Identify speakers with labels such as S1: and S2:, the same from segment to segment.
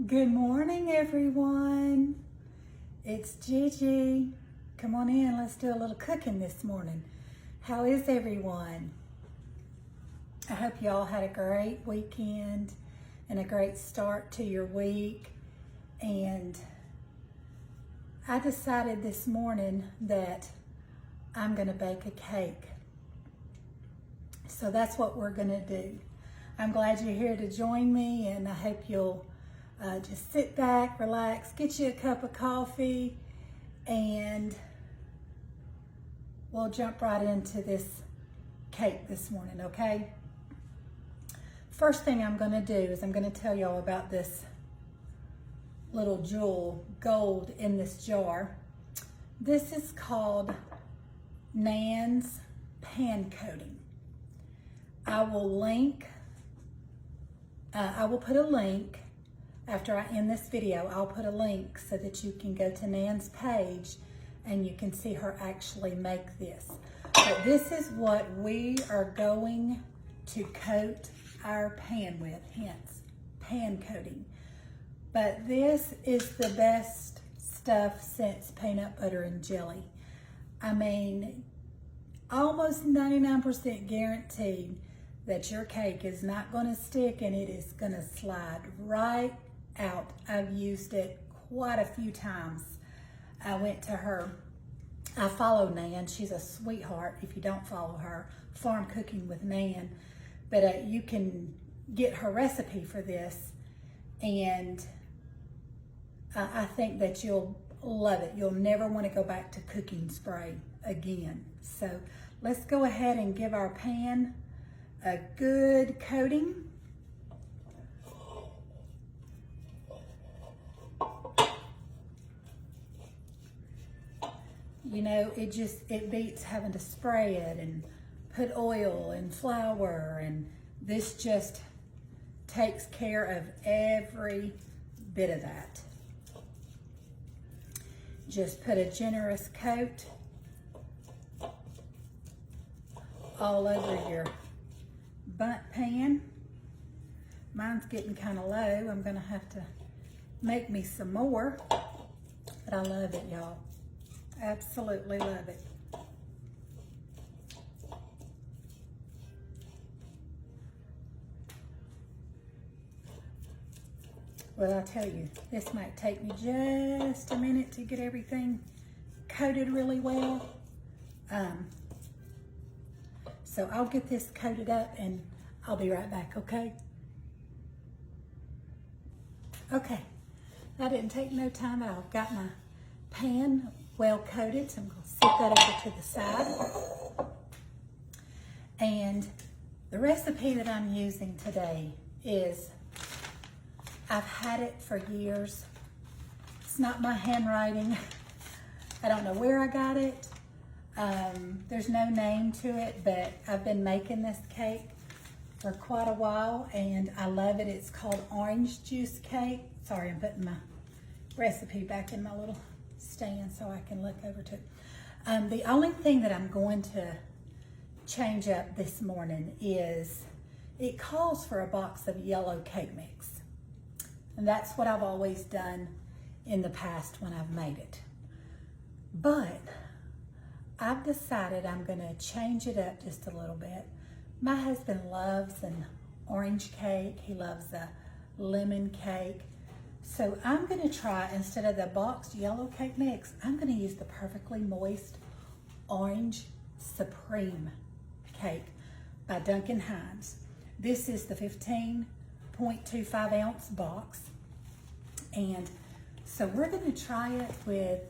S1: Good morning, everyone. It's Gigi. Come on in, let's do a little cooking this morning. How is everyone? I hope you all had a great weekend and a great start to your week. And I decided this morning that I'm gonna bake a cake. So that's what we're gonna do. I'm glad you're here to join me, and I hope you'll just sit back, relax, get you a cup of coffee, and we'll jump right into this cake this morning, okay? First thing I'm gonna do is I'm gonna tell y'all about this little jewel, gold in this jar. This is called Nan's pan coating. I will put a link after I end this video. I'll put a link so that you can go to Nan's page and you can see her actually make this. But this is what we are going to coat our pan with, hence pan coating. But this is the best stuff since peanut butter and jelly. I mean, almost 99% guaranteed that your cake is not going to stick and it is going to slide right out. I've used it quite a few times. I went to her, I follow Nan, she's a sweetheart. If you don't follow her, Farm Cooking with Nan, but you can get her recipe for this, and I think that you'll love it. You'll never want to go back to cooking spray again. So let's go ahead and give our pan a good coating. You know, it beats having to spray it and put oil and flour, and this just takes care of every bit of that. Just put a generous coat all over your Bundt pan. Mine's getting kind of low. I'm gonna have to make me some more, but I love it, y'all. Absolutely love it. Well, I'll tell you, this might take me just a minute to get everything coated really well. So I'll get this coated up and I'll be right back, okay? Okay, that didn't take no time. I've got my pan well coated, so I'm gonna set that over to the side. And the recipe that I'm using today is, I've had it for years. It's not my handwriting. I don't know where I got it. There's no name to it, but I've been making this cake for quite a while and I love it. It's called orange juice cake. Sorry, I'm putting my recipe back in my little stand so I can look over to it. The only thing that I'm going to change up this morning is it calls for a box of yellow cake mix. And that's what I've always done in the past when I've made it. But I've decided I'm gonna change it up just a little bit. My husband loves an orange cake. He loves a lemon cake. So I'm gonna try, instead of the boxed yellow cake mix, I'm gonna use the Perfectly Moist Orange Supreme Cake by Duncan Hines. This is the 15.25 ounce box. And so we're gonna try it with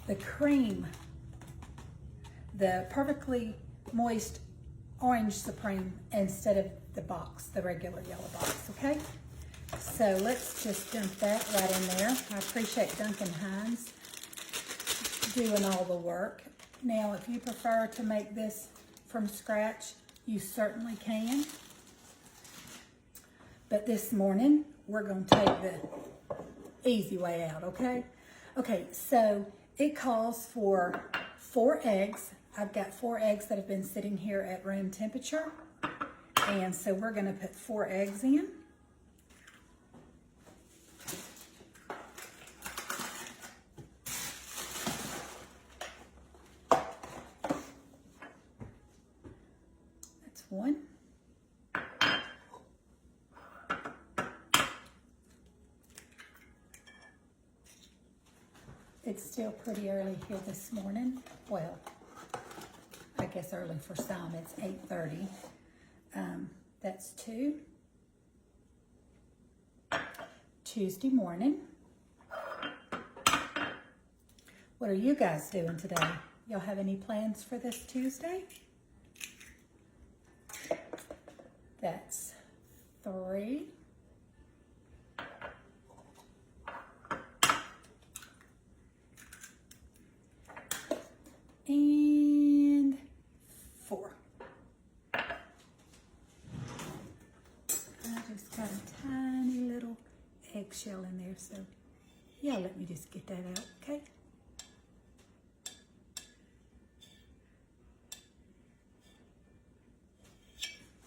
S1: the cream, the Perfectly Moist Orange Supreme instead of the box, the regular yellow box, okay? So let's just dump that right in there. I appreciate Duncan Hines doing all the work. Now, if you prefer to make this from scratch, you certainly can. But this morning, we're gonna take the easy way out, okay? Okay, so it calls for 4 eggs. I've got 4 eggs that have been sitting here at room temperature. And so we're gonna put 4 eggs in. It's still pretty early here this morning. Well, I guess early for some. It's 8:30. That's Tuesday morning. What are you guys doing today? Y'all have any plans for this Tuesday? That's 3. And 4. I just got a tiny little eggshell in there, so yeah, let me just get that out, okay?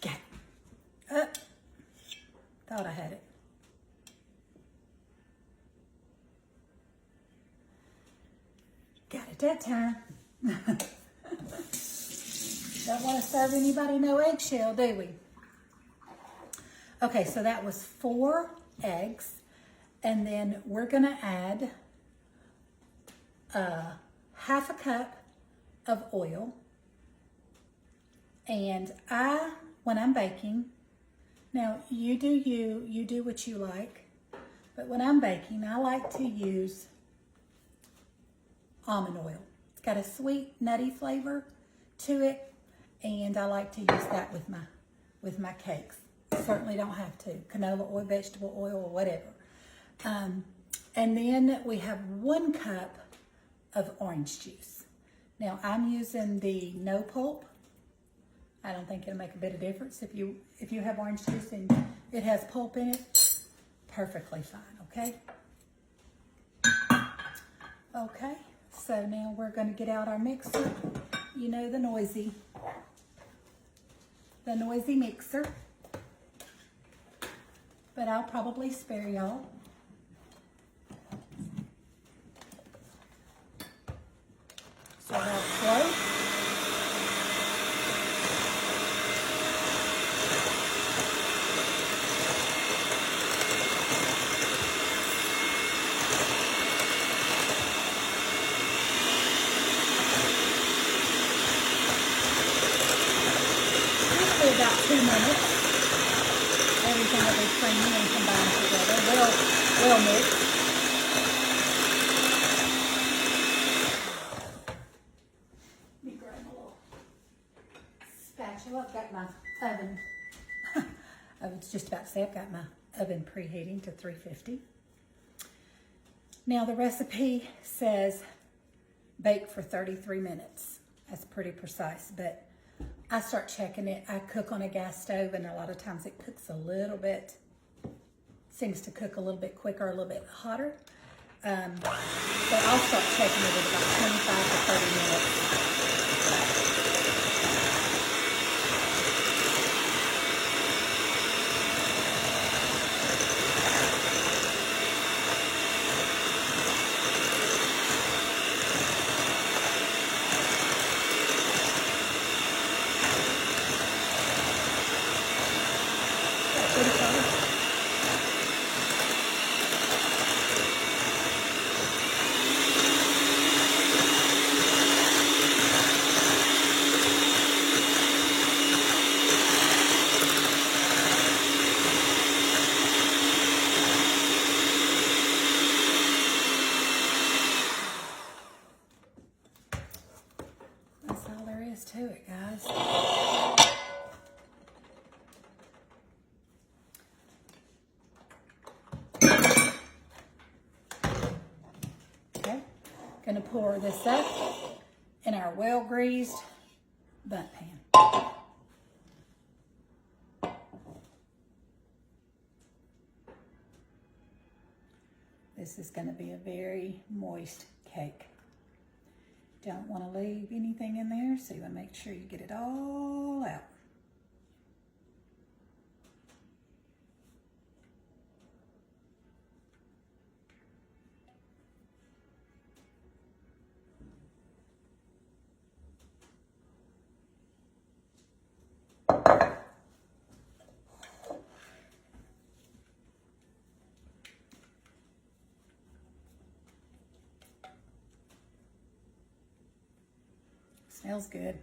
S1: Got it. Thought I had it. Got it that time. Don't want to serve anybody no eggshell, do we? Okay, so that was 4 eggs, and then we're gonna add half a cup of oil. And when I'm baking, now you do what you like, but when I'm baking, I like to use almond oil. It's got a sweet, nutty flavor to it, and I like to use that with my cakes. Certainly don't have to. Canola oil, vegetable oil, or whatever. And then we have 1 cup of orange juice. Now I'm using the no pulp. I don't think it'll make a bit of difference. If you have orange juice and it has pulp in it, perfectly fine, okay? Okay, so now we're gonna get out our mixer. You know, the noisy mixer. But I'll probably spare y'all. So I'll float. Usually about 2 minutes. Everything will be creamy and combined together. Well mixed. Let me grab a little spatula. I've got my oven. I was just about to say I've got my oven preheating to 350. Now the recipe says bake for 33 minutes. That's pretty precise, but I start checking it. I cook on a gas stove, and a lot of times it cooks a little bit, seems to cook a little bit quicker, a little bit hotter. So I'll start checking it at about 25 to 30 minutes. To it, guys. Okay, gonna pour this up in our well-greased Bundt pan. This is gonna be a very moist cake. Don't want to leave anything in there, so you want to make sure you get it all out. Smells good.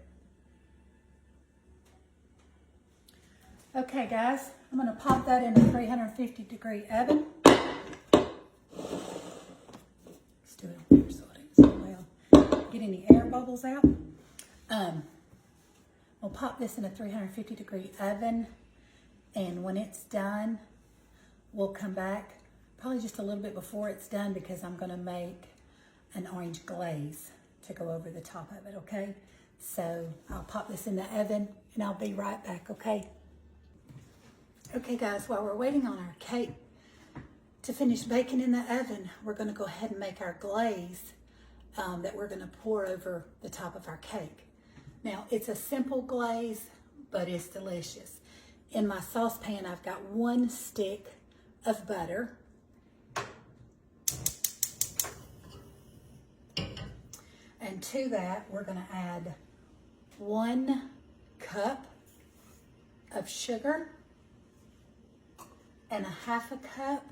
S1: Okay, guys, I'm going to pop that in a 350-degree oven. Let's do it on here so it doesn't well. Get any air bubbles out. We'll pop this in a 350-degree oven, and when it's done, we'll come back probably just a little bit before it's done because I'm going to make an orange glaze to go over the top of it, okay? So I'll pop this in the oven and I'll be right back, okay? Okay guys, while we're waiting on our cake to finish baking in the oven, we're gonna go ahead and make our glaze that we're gonna pour over the top of our cake. Now, it's a simple glaze, but it's delicious. In my saucepan, I've got 1 stick of butter. And to that, we're gonna add 1 cup of sugar and 1/2 cup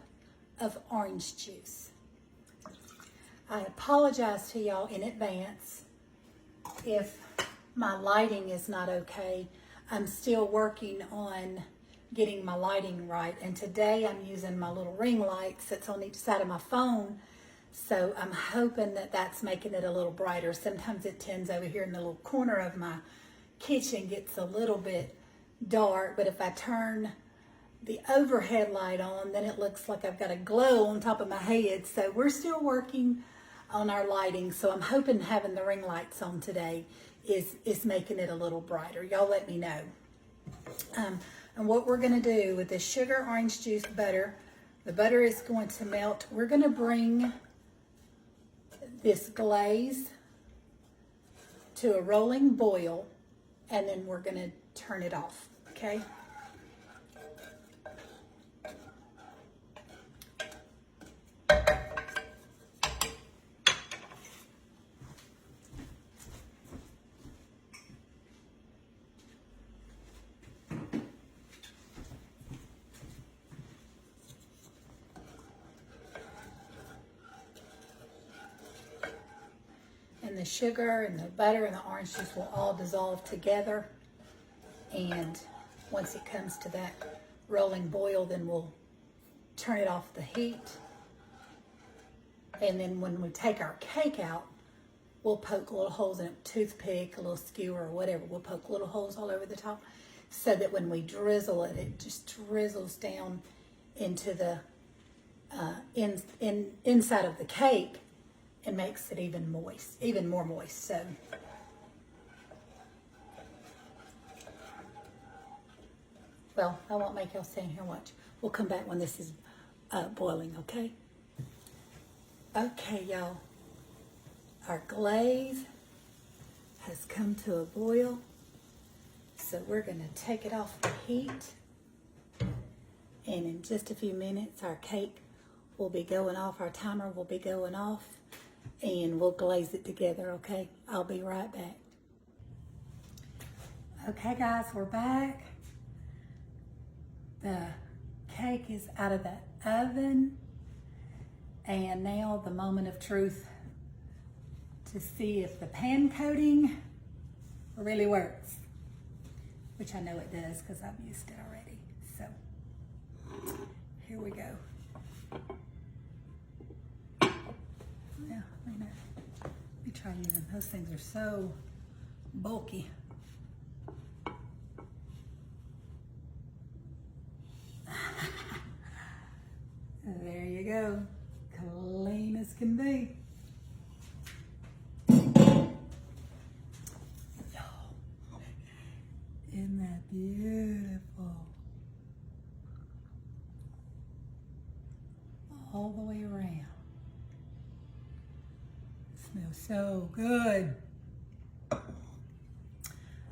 S1: of orange juice. I apologize to y'all in advance if my lighting is not okay. I'm still working on getting my lighting right, and today I'm using my little ring lights that's on each side of my phone, so I'm hoping that that's making it a little brighter. Sometimes it tends over here in the little corner of my kitchen gets a little bit dark, but if I turn the overhead light on, then it looks like I've got a glow on top of my head. So we're still working on our lighting, so I'm hoping having the ring lights on today is making it a little brighter. Y'all let me know. And what we're gonna do with the sugar, orange juice, butter, the butter is going to melt. We're gonna bring this glaze to a rolling boil, and then we're gonna turn it off, okay? And the sugar and the butter and the orange juice will all dissolve together. And once it comes to that rolling boil, then we'll turn it off the heat. And then when we take our cake out, we'll poke little holes in it, toothpick, a little skewer or whatever. We'll poke little holes all over the top so that when we drizzle it, it just drizzles down into the inside of the cake and makes it even moist, even more moist. So well, I won't make y'all stand here and watch. We'll come back when this is boiling, okay? Okay, y'all. Our glaze has come to a boil. So we're gonna take it off the heat. And in just a few minutes, our cake will be going off. Our timer will be going off. And we'll glaze it together, okay? I'll be right back. Okay, guys, we're back. The cake is out of the oven. And now the moment of truth to see if the pan coating really works. Which I know it does because I've used it already. So, here we go. Yeah, let me try using, those things are so bulky. There you go, clean as can be. Isn't that beautiful? All the way around. Smells so good.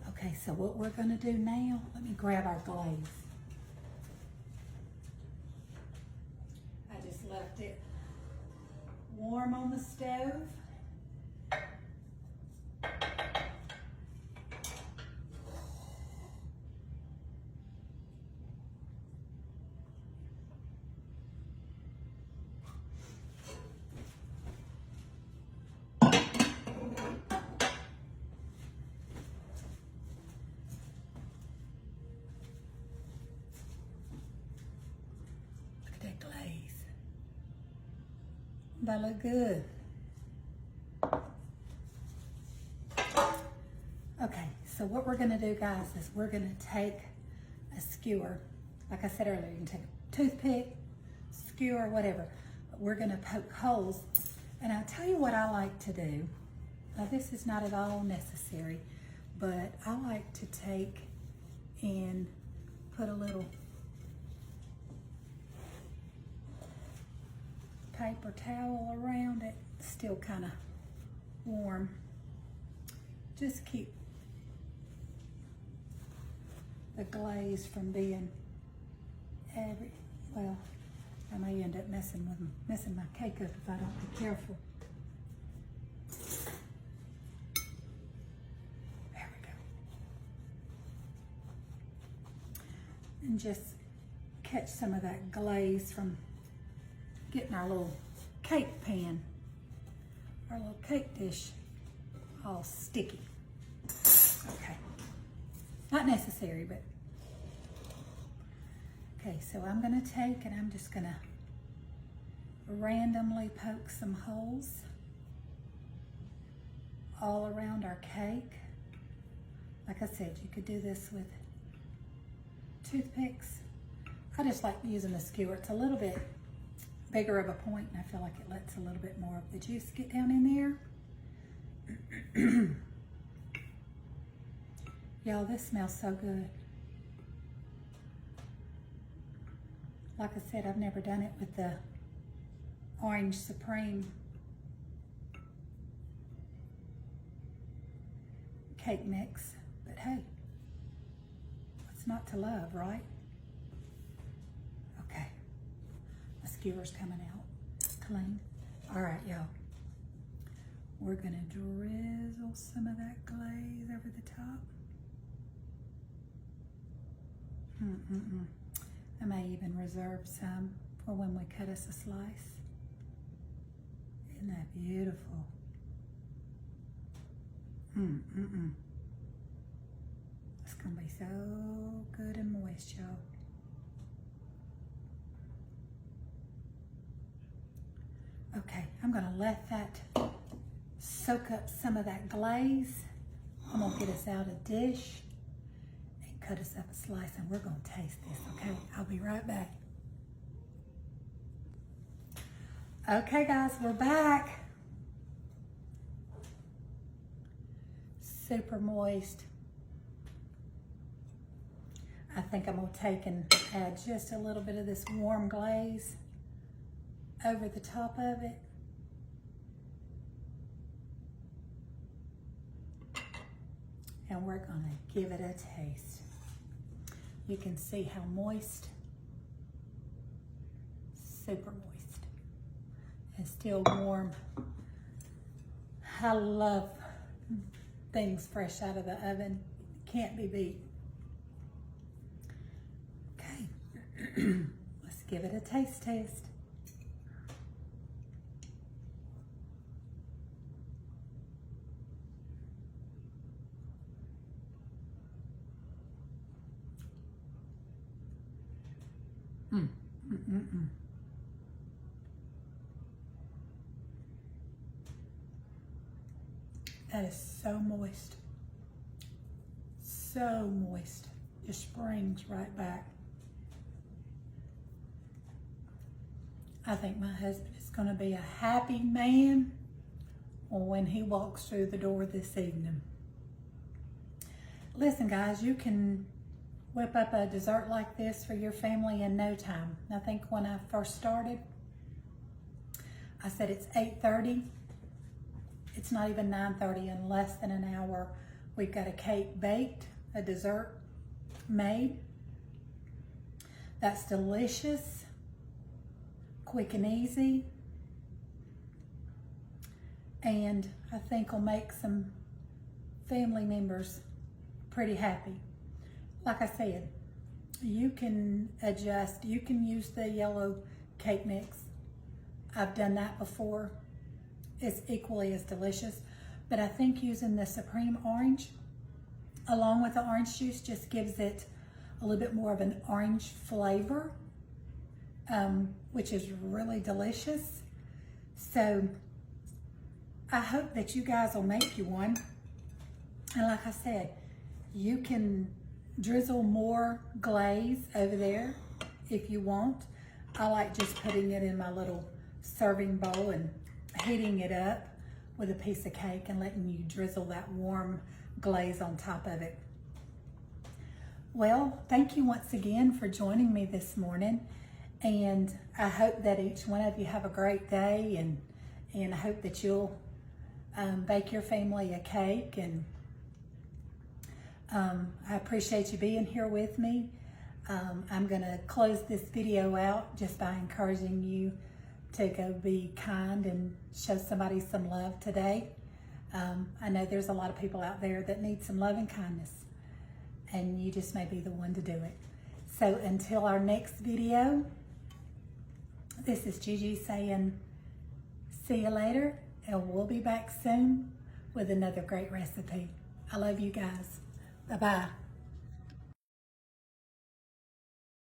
S1: Okay, so what we're gonna do now, let me grab our glaze. I just left it warm on the stove. They look good. Okay, so what we're gonna do, guys, is we're gonna take a skewer. Like I said earlier, you can take a toothpick, skewer, whatever. But we're gonna poke holes. And I'll tell you what I like to do. Now, this is not at all necessary, but I like to take and put a little paper towel around it. It's still kind of warm. Just keep the glaze from being well, I may end up messing my cake up if I don't be careful. There we go. And just catch some of that glaze from getting our little cake pan, our little cake dish all sticky. Okay. Not necessary, but okay, so I'm gonna take and I'm just gonna randomly poke some holes all around our cake. Like I said, you could do this with toothpicks. I just like using the skewer. It's a little bit bigger of a point, and I feel like it lets a little bit more of the juice get down in there. Y'all, this smells so good. Like I said, I've never done it with the Orange Supreme cake mix, but hey, what's not to love, right? Okay, my skewer's coming out clean. All right, y'all. We're gonna drizzle some of that glaze over the top. I may even reserve some for when we cut us a slice. Isn't that beautiful? It's gonna be so good and moist, y'all. Okay, I'm gonna let that soak up some of that glaze. I'm gonna get us out a dish and cut us up a slice, and we're gonna taste this, okay? I'll be right back. Okay, guys, we're back. Super moist. I think I'm gonna take and add just a little bit of this warm glaze over the top of it. And we're gonna give it a taste. You can see how moist, super moist, and still warm. I love things fresh out of the oven. Can't be beat. Okay, let's give it a taste test. That is so moist. So moist. Just springs right back. I think my husband is going to be a happy man when he walks through the door this evening. Listen, guys, you can whip up a dessert like this for your family in no time. I think when I first started, I said it's 8:30. It's not even 9:30. In less than an hour, we've got a cake baked, a dessert made. That's delicious, quick and easy, and I think will make some family members pretty happy. Like I said, you can adjust. You can use the yellow cake mix. I've done that before. It's equally as delicious, but I think using the Supreme Orange along with the orange juice just gives it a little bit more of an orange flavor, which is really delicious. So I hope that you guys will make you one. And like I said, you can drizzle more glaze over there if you want. I like just putting it in my little serving bowl and heating it up with a piece of cake and letting you drizzle that warm glaze on top of it. Well, thank you once again for joining me this morning, and I hope that each one of you have a great day, and I hope that you'll bake your family a cake, and I appreciate you being here with me. I'm going to close this video out just by encouraging you to go be kind and show somebody some love today. I know there's a lot of people out there that need some love and kindness, and you just may be the one to do it. So until our next video, this is Gigi saying, see you later, and we'll be back soon with another great recipe. I love you guys. Bye-bye.